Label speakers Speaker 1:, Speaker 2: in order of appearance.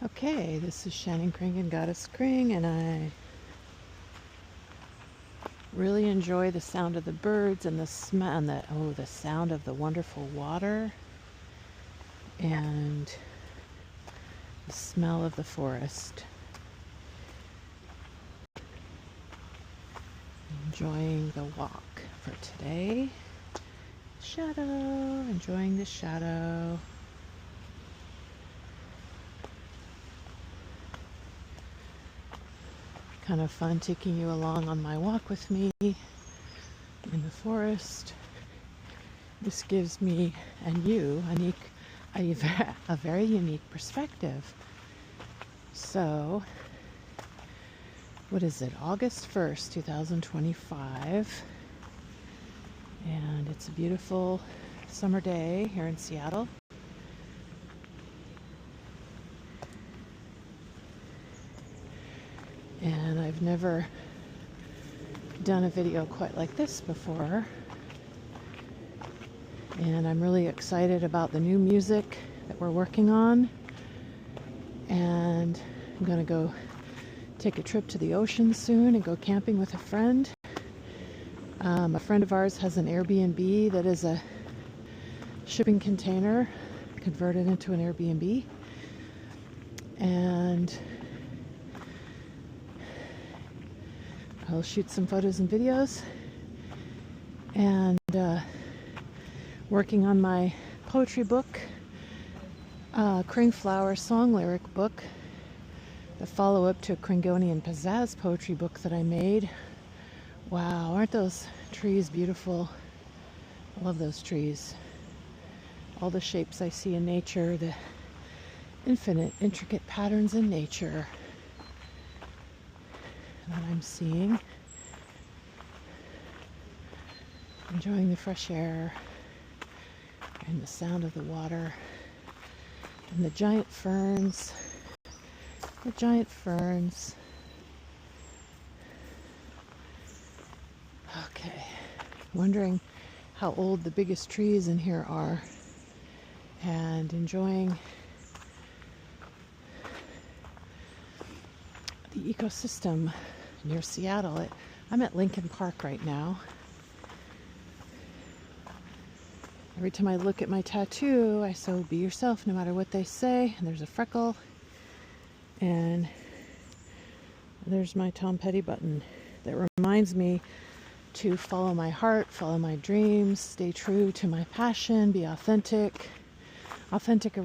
Speaker 1: Okay, this is Shannon Kringen, Goddess KRING, and I really enjoy the sound of the birds and the smell and the sound of the wonderful water and the smell of the forest. Enjoying the walk for today. Shadow, enjoying the shadow. Kind of fun taking you along on my walk with me in the forest. This gives me and you a very unique perspective. So, what is it? August 1st, 2025. And it's a beautiful summer day here in Seattle. And I've never done a video quite like this before. And I'm really excited about the new music that we're working on. And I'm going to go take a trip to the ocean soon and go camping with a friend. A friend of ours has an Airbnb that is a shipping container converted into an Airbnb. And I'll shoot some photos and videos, and working on my poetry book, Kring Flower song lyric book, the follow-up to a Kringonian pizzazz poetry book that I made. Wow, aren't those trees beautiful? I love those trees. All the shapes I see in nature, the infinite, intricate patterns in nature that I'm seeing. Enjoying the fresh air and the sound of the water and the giant ferns. The giant ferns. Okay, wondering how old the biggest trees in here are, and enjoying the ecosystem near Seattle. I'm at Lincoln Park right now. Every time I look at my tattoo, I say, be yourself no matter what they say. And there's a freckle. And there's my Tom Petty button that reminds me to follow my heart, follow my dreams, stay true to my passion, be authentic. Authentic